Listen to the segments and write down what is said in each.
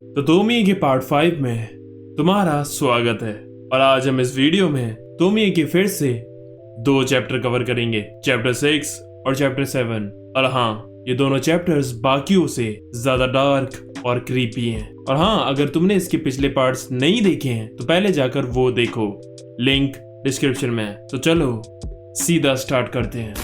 तो तोमिए के पार्ट 5 में तुम्हारा स्वागत है। और आज हम इस वीडियो में तोमिए के फिर से 2 चैप्टर कवर करेंगे, चैप्टर 6 और चैप्टर 7। और हाँ, ये दोनों चैप्टर्स बाकियों से ज्यादा डार्क और क्रीपी हैं। और हाँ, अगर तुमने इसके पिछले पार्ट्स नहीं देखे हैं तो पहले जाकर वो देखो, लिंक डिस्क्रिप्शन में है। तो चलो सीधा स्टार्ट करते हैं।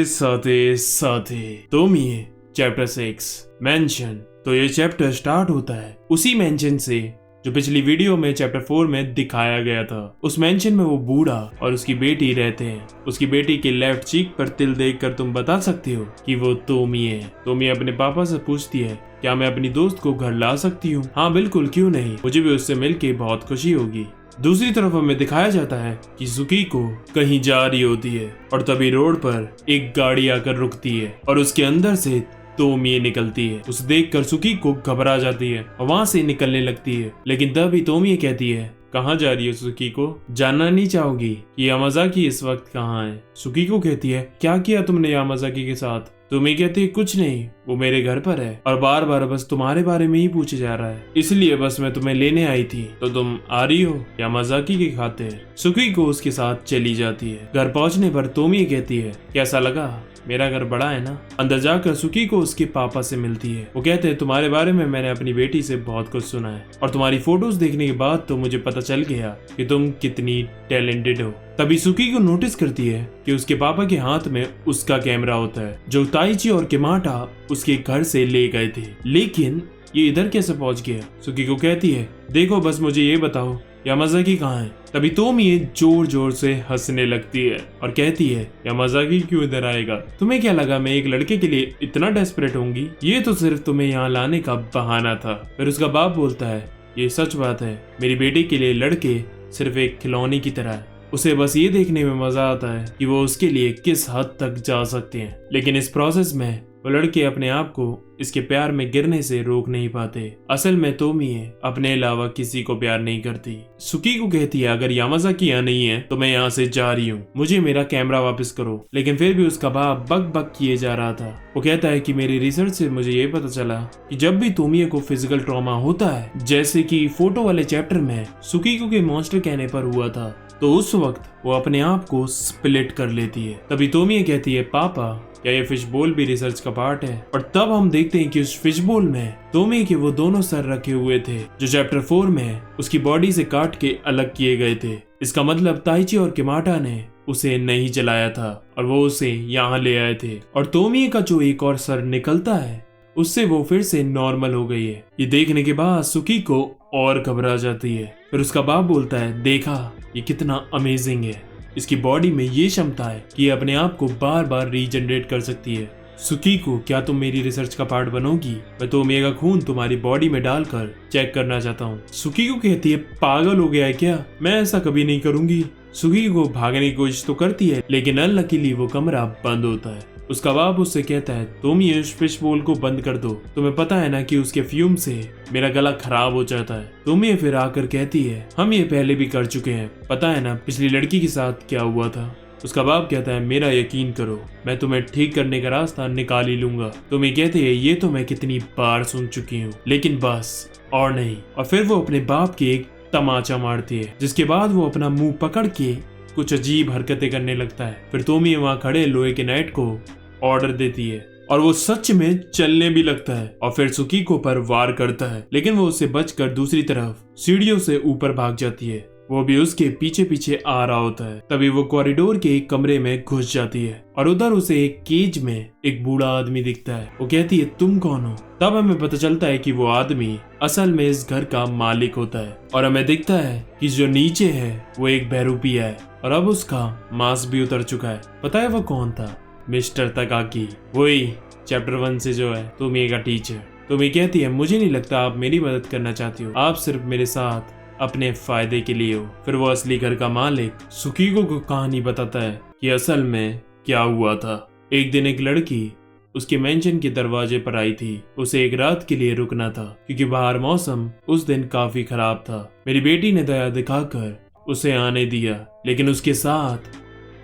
साथे तोमिए चैप्टर 6 मेंशन। तो ये चैप्टर स्टार्ट होता है उसी मेंशन से जो पिछली वीडियो में चैप्टर 4 में दिखाया गया था। उस मेंशन में वो बूढ़ा और उसकी बेटी रहते हैं। उसकी बेटी के लेफ्ट चीक पर तिल देखकर तुम बता सकते हो कि वो तोमिए है। तोमिए अपने पापा से पूछती है, क्या मैं अपनी दोस्त को घर ला सकती हूँ? हाँ बिल्कुल, क्यों नहीं, मुझे भी उससे मिलके बहुत खुशी होगी। दूसरी तरफ हमें दिखाया जाता है कि सुकीको कहीं जा रही होती है और तभी रोड पर एक गाड़ी आकर रुकती है और उसके अंदर से तोमिए निकलती है। उसे देखकर सुकीको घबरा जाती है और वहां से निकलने लगती है। लेकिन तभी तोमिए कहती है, कहाँ जा रही है सुकीको? जानना नहीं चाहोगी कि यामाज़ाकी इस वक्त कहाँ है? सुकीको कहती है, क्या किया तुमने यामाज़ाकी के साथ? तोमिए कहती है, कुछ नहीं, वो मेरे घर पर है और बार बार बस तुम्हारे बारे में ही पूछे जा रहा है, इसलिए बस मैं तुम्हें लेने आई थी। तो तुम आ रही हो यामाज़ाकी की खातिर? सुकीको उसके साथ चली जाती है। घर पहुंचने पर तोमिए कहती है, कैसा लगा? मेरा घर बड़ा है ना? अंदर जाकर सुकीको उसके पापा से मिलती है। वो कहते हैं, तुम्हारे बारे में मैंने अपनी बेटी से बहुत कुछ सुना है और तुम्हारी फोटोज देखने के बाद तो मुझे पता चल गया कि तुम कितनी टैलेंटेड हो। तभी सुकीको नोटिस करती है कि उसके पापा के हाथ में उसका कैमरा होता है जो ताइची और किमाटा उसके घर से ले गए थे। लेकिन ये इधर कैसे पहुंच गया? सुकीको कहती है, देखो बस मुझे ये बताओ यामाज़ाकी कहाँ है? तभी तोमिए जोर जोर से हंसने लगती है और कहती है, यामाज़ाकी क्यों इधर आएगा? तुम्हें क्या लगा मैं एक लड़के के लिए इतना डेस्परेट होंगी? ये तो सिर्फ तुम्हें यहाँ लाने का बहाना था। फिर उसका बाप बोलता है, ये सच बात है, मेरी बेटी के लिए लड़के सिर्फ एक खिलौने की तरह है। उसे बस ये देखने में मजा आता है कि वो उसके लिए किस हद तक जा सकते हैं, लेकिन इस प्रोसेस में वो लड़के अपने आप को इसके प्यार में गिरने से रोक नहीं पाते। असल में तोमिए अपने अलावा किसी को प्यार नहीं करती। सुकीको कहती है, अगर यामाज़ाकी यहाँ नहीं है तो मैं यहाँ से जा रही हूँ, मुझे मेरा कैमरा वापस करो। लेकिन फिर भी उसका बाप बक बक किए जा रहा था। वो कहता है कि मेरी रिसर्च से मुझे ये पता चला कि जब भी तोमिए को फिजिकल ट्रॉमा होता है, जैसे कि फोटो वाले चैप्टर में सुकीको के मॉन्स्टर कहने पर हुआ था, तो उस वक्त वो अपने आप को स्प्लिट कर लेती है। तभी तोमिए कहती है, पापा क्या ये फिश बोल भी रिसर्च का पार्ट है? और तब हम देखते हैं कि उस फिश बोल में तोमिए के वो दोनों सर रखे हुए थे जो चैप्टर 4 में उसकी बॉडी से काट के अलग किए गए थे। इसका मतलब ताइची और किमाटा ने उसे नहीं जलाया था और वो उसे यहाँ ले आए थे। और तोमिए का जो एक और सर निकलता है उससे वो फिर से नॉर्मल हो गई है। ये देखने के बाद सुकीको और घबरा जाती है। फिर उसका बाप बोलता है, देखा ये कितना अमेजिंग है, इसकी बॉडी में ये क्षमता है कि ये अपने आप को बार बार रीजनरेट कर सकती है। सुकीको, क्या तुम मेरी रिसर्च का पार्ट बनोगी? मैं तोमिए का खून तुम्हारी बॉडी में डालकर चेक करना चाहता हूँ। सुकीको कहती है, पागल हो गया है क्या? मैं ऐसा कभी नहीं करूंगी। सुकीको भागने की कोशिश तो करती है लेकिन अनलकीली वो कमरा बंद होता है। उसका बाप उससे कहता है, तोमिए उस फिश बोल को बंद कर दो, तुम्हें पता है ना कि उसके फ्यूम से मेरा गला खराब हो जाता है। तोमिए फिर आकर कहती है, हम ये पहले भी कर चुके हैं, पता है ना पिछली लड़की के साथ क्या हुआ था? उसका बाप कहता है, मेरा यकीन करो, मैं तुम्हें ठीक करने का रास्ता निकाल ही लूंगा। तोमिए कहते हैं, ये तो मैं कितनी बार सुन चुकी हूँ, लेकिन बस और नहीं। और फिर वो अपने बाप की एक तमाचा मारती है, जिसके बाद वो अपना मुंह पकड़ के कुछ अजीब हरकतें करने लगता है। फिर तोमिए वहाँ खड़े लोहे के नाइट को ऑर्डर देती है और वो सच में चलने भी लगता है और फिर सुकीको पर वार करता है, लेकिन वो उससे बचकर दूसरी तरफ सीढ़ियों से ऊपर भाग जाती है। वो भी उसके पीछे पीछे आ रहा होता है। तभी वो कॉरिडोर के एक कमरे में घुस जाती है और उधर उसे एक केज में एक बूढ़ा आदमी दिखता है। वो कहती है, तुम कौन हो? तब हमें पता चलता है कि वो आदमी असल में इस घर का मालिक होता है और हमें दिखता है कि जो नीचे है वो एक बहरूपिया है और अब उसका मांस भी उतर चुका है। पता है वो कौन था? मिस्टर तकाकी, वही चैप्टर 1 से जो है तोमिए का टीचर। तोमिए कहती है, मुझे नहीं लगता आप मेरी मदद करना चाहती हो, आप सिर्फ मेरे साथ अपने फायदे के लिए हो। फिर वो असली घर का मालिक सुकीको को कहानी बताता है कि असल में क्या हुआ था। एक दिन एक लड़की उसके मेंशन के दरवाजे पर आई थी। उसे एक रात के लिए रुकना था क्योंकि बाहर मौसम उस दिन काफी खराब था। मेरी बेटी ने दया दिखाकर उसे आने दिया, लेकिन उसके साथ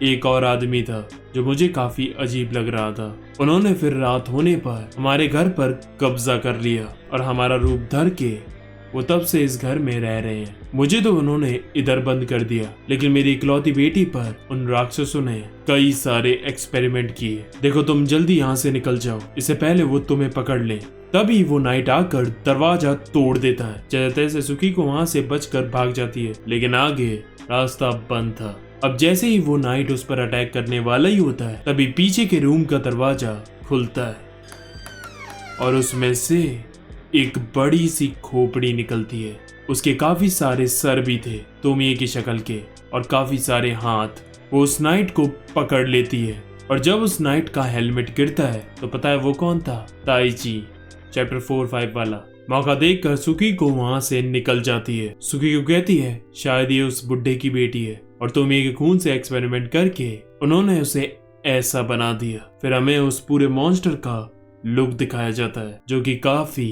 एक और आदमी था जो मुझे काफी अजीब लग रहा था। उन्होंने फिर रात होने पर हमारे घर पर कब्जा कर लिया और हमारा रूप धर के वो तब से इस घर में रह रहे हैं। मुझे तो उन्होंने इधर बंद कर दिया, लेकिन मेरी इकलौती बेटी पर उन राक्षसों ने कई सारे एक्सपेरिमेंट किए। देखो तुम जल्दी यहाँ से निकल जाओ, इससे पहले वो तुम्हें पकड़ ले। तभी वो नाइट आकर दरवाजा तोड़ देता है। जैसे तैसे सुकीको वहाँ से बचकर भाग जाती है, लेकिन आगे रास्ता बंद था। अब जैसे ही वो नाइट उस पर अटैक करने वाला ही होता है, तभी पीछे के रूम का दरवाजा खुलता है और उसमें से एक बड़ी सी खोपड़ी निकलती है। उसके काफी सारे सर भी थे तोमिए की शक्ल के और काफी सारे हाथ। वो उस नाइट को पकड़ लेती है और जब उस नाइट का हेलमेट गिरता है तो पता है वो कौन था? ताइची, चैप्टर 4-5 वाला। मौका देखकर सुकीको वहां से निकल जाती है। सुकीको कहती है शायद ये उस बुड्ढे की बेटी है और तोमिए के खून से एक्सपेरिमेंट करके उन्होंने उसे ऐसा बना दिया। फिर हमें उस पूरे मॉन्स्टर का लुक दिखाया जाता है जो कि काफी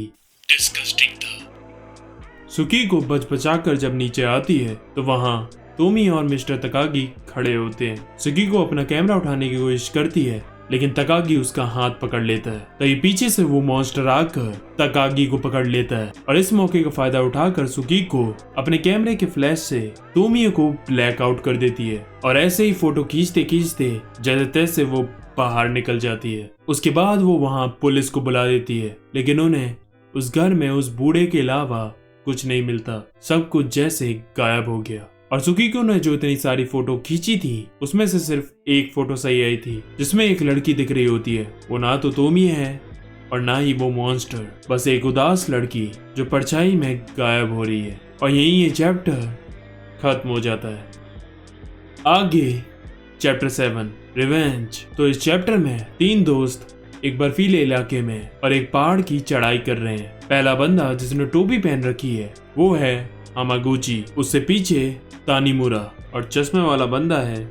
डिस्गस्टिंग था। सुकीको बच बचाकर जब नीचे आती है तो वहां तोमी और मिस्टर तकागी खड़े होते हैं। सुकीको अपना कैमरा उठाने की कोशिश करती है, लेकिन तकागी उसका हाथ पकड़ लेता है। तभी पीछे से वो मॉन्स्टर आकर तकागी को पकड़ लेता है और इस मौके का फायदा उठाकर सुकीको अपने कैमरे के फ्लैश से तोमियो को ब्लैक आउट कर देती है और ऐसे ही फोटो खींचते खींचते जैसे तैसे वो बाहर निकल जाती है। उसके बाद वो वहां पुलिस को बुला देती है, लेकिन उन्हें उस घर में उस बूढ़े के अलावा कुछ नहीं मिलता। सब कुछ जैसे गायब हो गया और सुकीको ने जो इतनी सारी फोटो खींची थी उसमें से सिर्फ एक फोटो सही आई थी, जिसमें एक लड़की दिख रही होती है। वो ना तो तोमी है और ना ही वो मॉन्स्टर, बस एक उदास लड़की जो परछाई में गायब हो रही है। और यही ये चैप्टर खत्म हो जाता है। आगे चैप्टर 7 रिवेंज। तो इस चैप्टर में 3 दोस्त एक बर्फीले इलाके में और एक पहाड़ की चढ़ाई कर रहे हैं। पहला बंदा जिसने टोपी पहन रखी है वो है हामागुची, उससे पीछे तानीमुरा और चश्मे वाला बंदा है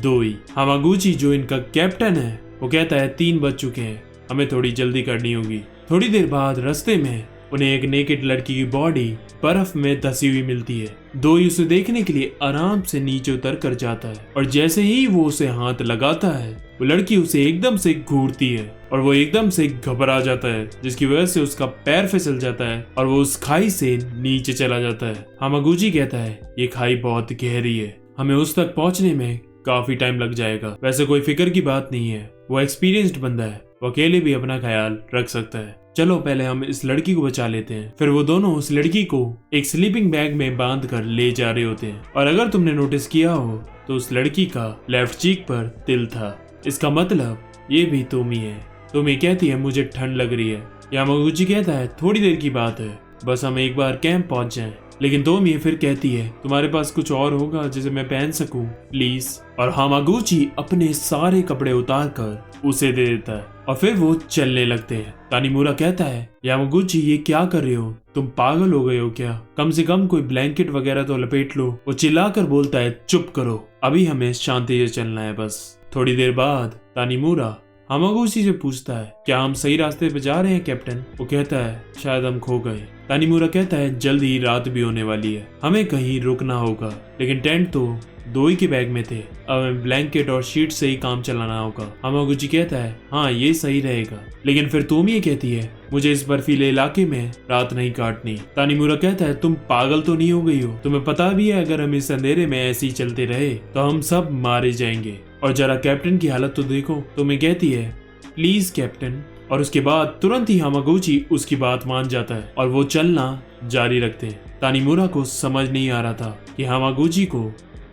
दोई। हामागुची जो इनका कैप्टन है वो कहता है 3 बज चुके हैं, हमें थोड़ी जल्दी करनी होगी। थोड़ी देर बाद रास्ते में उन्हें एक नेकेड लड़की की बॉडी बर्फ में धसी हुई मिलती है। दोई उसे देखने के लिए आराम से नीचे उतर कर जाता है और जैसे ही वो उसे हाथ लगाता है वो लड़की उसे एकदम से घूरती है और वो एकदम से घबरा जाता है, जिसकी वजह से उसका पैर फिसल जाता है और वो उस खाई से नीचे चला जाता है। हामागुची कहता है ये खाई बहुत गहरी है, हमें उस तक पहुंचने में काफी टाइम लग जाएगा। वैसे कोई फिक्र की बात नहीं है, वो एक्सपीरियंस्ड बंदा है, वो अकेले भी अपना ख्याल रख सकता है। चलो पहले हम इस लड़की को बचा लेते हैं। फिर वो दोनों उस लड़की को एक स्लीपिंग बैग में बांध कर ले जा रहे होते हैं और अगर तुमने नोटिस किया हो तो उस लड़की का लेफ्ट चीक पर तिल था। इसका मतलब ये भी तोमी है। तोमी कहती है मुझे ठंड लग रही है। यामागुची कहता है थोड़ी देर की बात है, बस हम एक बार कैंप पहुंच जाएं। लेकिन तोमी फिर कहती है तुम्हारे पास कुछ और होगा जिसे मैं पहन सकूं प्लीज। और हामागुची अपने सारे कपड़े उतार कर उसे दे देता है और फिर वो चलने लगते हैं। तानीमुरा कहता है यामागुची ये क्या कर रहे हो, तुम पागल हो गए हो क्या, कम से कम कोई ब्लैंकेट वगैरह तो लपेट लो। वो चिल्लाकर बोलता है चुप करो, अभी हमें शांति से चलना है बस। थोड़ी देर बाद तानीमुरा हामागुची से पूछता है क्या हम सही रास्ते पे जा रहे हैं कैप्टन। वो कहता है शायद हम खो गए। तानीमुरा कहता है जल्द ही रात भी होने वाली है, हमें कहीं रुकना होगा। लेकिन टेंट तो दोई के बैग में थे, अब हमें ब्लैंकेट और शीट से ही काम चलाना होगा। हामागुची कहता है हाँ ये सही रहेगा। लेकिन फिर तोमी कहती है मुझे इस बर्फीले इलाके में रात नहीं काटनी। तानीमुरा कहता है तुम पागल तो नहीं हो गई हो, तुम्हें पता भी है अगर हम इस अंधेरे में ऐसे ही चलते रहे तो हम सब मारे जाएंगे। और जरा कैप्टन की हालत तो देखो। तोमी कहती है प्लीज कैप्टन। और उसके बाद तुरंत ही हामागुची उसकी बात मान जाता है और वो चलना जारी रखते हैं। तानीमुरा को समझ नहीं आ रहा था कि हामागुची को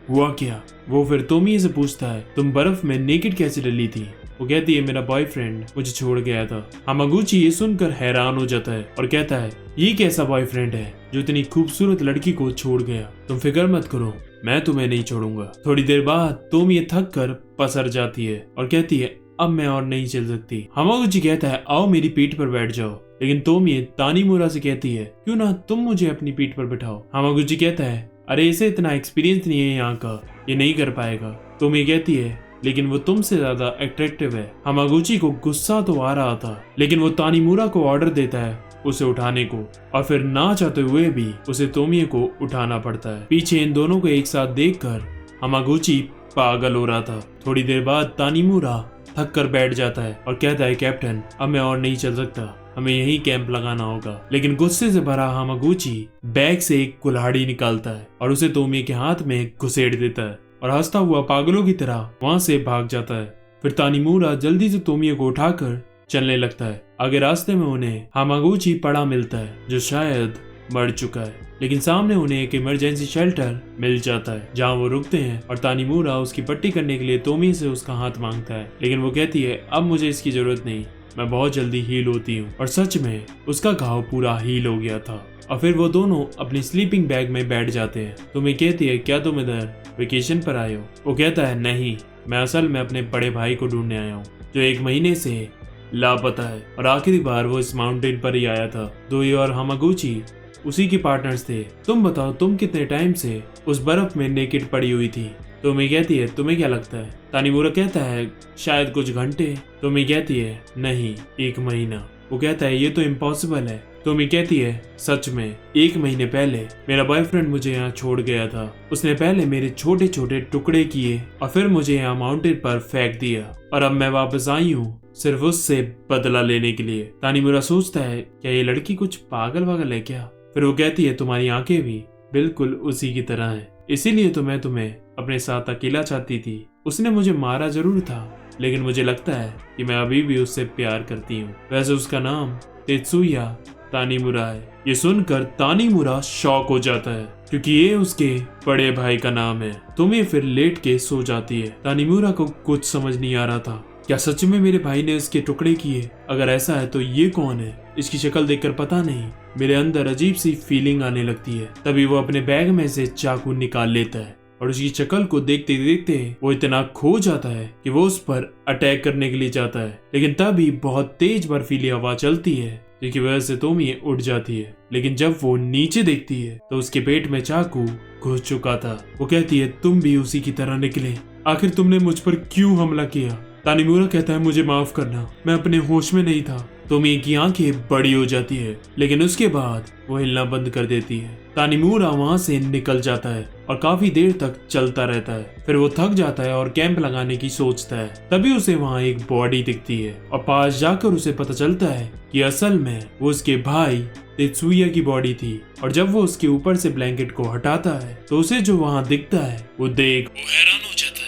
हुआ क्या। वो फिर तोमी से पूछता है तुम बर्फ में नेकेड कैसे डली थी। वो कहती है मेरा बॉयफ्रेंड मुझे छोड़ गया था। हामागुची ये सुनकर हैरान हो जाता है और कहता है ये कैसा बॉयफ्रेंड है जो इतनी खूबसूरत लड़की को छोड़ गया, तुम फिक्र मत करो मैं तुम्हें नहीं छोड़ूंगा। थोड़ी देर बाद तोमी थक कर पसर जाती है और कहती है अब मैं और नहीं चल सकती। हामागुची कहता है आओ मेरी पीठ पर बैठ जाओ। लेकिन तोमी तानीमुरा से कहती है क्यों ना तुम मुझे अपनी पीठ पर बैठाओ। हामागुची कहता है अरे इसे इतना एक्सपीरियंस नहीं है यहाँ का, ये नहीं कर पाएगा। तोमी कहती है लेकिन वो तुमसे ज्यादा अट्रैक्टिव है। हामागुची को गुस्सा तो आ रहा था, लेकिन वो तानीमुरा को ऑर्डर देता है उसे उठाने को और फिर ना चाहते हुए भी उसे तोमी को उठाना पड़ता है। पीछे इन दोनों को एक साथ देखकर हामागुची पागल हो रहा था। थोड़ी देर बाद तानीमुरा थक कर बैठ जाता है और कहता है, कैप्टन अब मैं और नहीं चल सकता, हमें यहीं कैंप लगाना होगा। लेकिन गुस्से से भरा हामागुची बैग से एक कुल्हाड़ी निकालता है और उसे तोमिया के हाथ में घुसेड़ देता है और हंसता हुआ पागलों की तरह वहां से भाग जाता है। फिर तानीमुरा जल्दी से तोमिया को उठाकर चलने लगता है। आगे रास्ते में उन्हें हामागुची पड़ा मिलता है जो शायद मर चुका है, लेकिन सामने उन्हें एक इमरजेंसी शेल्टर मिल जाता है जहां वो रुकते हैं और तानीमुरा उसकी पट्टी करने के लिए तोमिया से उसका हाथ मांगता है, लेकिन वो कहती है अब मुझे इसकी जरूरत नहीं, मैं बहुत जल्दी हील होती हूँ। और सच में उसका घाव पूरा हील हो गया था। और फिर वो दोनों अपनी स्लीपिंग बैग में बैठ जाते हैं। तोमिया कहती है, क्या तुम इधर वेकेशन पर आए हो? वो कहता है, नहीं, मैं असल में अपने बड़े भाई को ढूंढने आया हूँ जो 1 महीने से लापता है और आखिरी बार वो इस माउंटेन पर ही आया था। दोई और हामागुची उसी के पार्टनर्स थे। तुम बताओ तुम कितने टाइम से उस बर्फ में नेकेड पड़ी हुई थी? तोमिया कहती है, तुम्हें क्या लगता है? तानीमुरा कहता है, शायद कुछ घंटे। तोमिया कहती है, नहीं, 1 महीना। वो कहता है, ये तो इम्पॉसिबल है। तोमिया कहती है, सच में 1 महीने पहले मेरा बॉयफ्रेंड मुझे यहाँ छोड़ गया था। उसने पहले मेरे छोटे छोटे टुकड़े किए और फिर मुझे यहाँ माउंटेन पर फेंक दिया और अब मैं वापस आई हूँ सिर्फ उससे बदला लेने के लिए। तानीमुरा सोचता है, क्या ये लड़की कुछ पागल वागल है क्या? फिर वो कहती है, तुम्हारी आंखें भी बिल्कुल उसी की तरह हैं, इसीलिए तो मैं तुम्हें अपने साथ अकेला चाहती थी। उसने मुझे मारा जरूर था, लेकिन मुझे लगता है कि मैं अभी भी उससे प्यार करती हूँ। वैसे उसका नाम तेत्सुया तानीमुरा है। ये सुनकर तानीमुरा शॉक हो जाता है क्योंकि ये उसके बड़े भाई का नाम है। तोमिया फिर लेट के सो जाती है। तानीमुरा को कुछ समझ नहीं आ रहा था, क्या सच में मेरे भाई ने इसके टुकड़े किए? अगर ऐसा है तो ये कौन है? इसकी शक्ल देखकर पता नहीं, मेरे अंदर अजीब सी फीलिंग आने लगती है। तभी वो अपने बैग में से चाकू निकाल लेता है और उसकी शक्ल को देखते देखते वो इतना खो जाता है कि वो उस पर अटैक करने के लिए जाता है। लेकिन तभी बहुत तेज बर्फीली हवा चलती है जिसकी वजह से तोमिया उठ जाती है। लेकिन जब वो नीचे देखती है तो उसके पेट में चाकू घुस चुका था। वो कहती है, तुम भी उसी की तरह निकले, आखिर तुमने मुझ पर क्यों हमला किया? तानीमुरा कहता है, मुझे माफ करना, मैं अपने होश में नहीं था। तोमिया की आंखें बड़ी हो जाती है, लेकिन उसके बाद वो हिलना बंद कर देती है। तानीमुरा वहां से निकल जाता है और काफी देर तक चलता रहता है। फिर वो थक जाता है और कैंप लगाने की सोचता है। तभी उसे वहां एक बॉडी दिखती है और पास जाकर उसे पता चलता है कि असल में वो उसके भाई तेत्सुया की बॉडी थी। और जब वो उसके ऊपर से ब्लैंकेट को हटाता है तो उसे जो वहां दिखता है वो देख वो हैरान हो जाता है।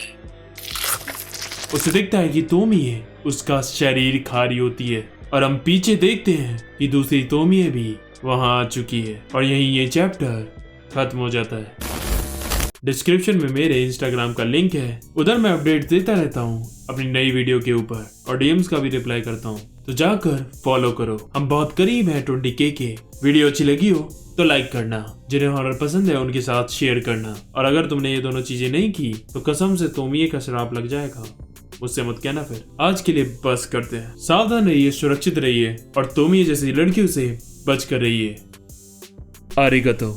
उसे दिखता है कि तोमिया उसका शरीर खा रही होती है और हम पीछे देखते हैं कि दूसरी तोमिया भी वहां आ चुकी है। और यहीं ये चैप्टर खत्म हो जाता है। डिस्क्रिप्शन में मेरे इंस्टाग्राम का लिंक है, उधर मैं अपडेट देता रहता हूँ अपनी नई वीडियो के ऊपर और डीएम्स का भी रिप्लाई करता हूँ, तो जाकर फॉलो करो। हम बहुत करीब हैं 20K के। वीडियो अच्छी लगी हो तो लाइक करना, जिन्हें हॉरर पसंद है उनके साथ शेयर करना, और अगर तुमने ये दोनों चीजें नहीं की तो कसम से तोमिया का श्राप लग जाएगा। मुझसे मत कहना। फिर आज के लिए बस करते हैं। सावधान रहिए, सुरक्षित रहिए और तोमिया जैसी लड़कियों से बच कर रहिए। आरिगतो।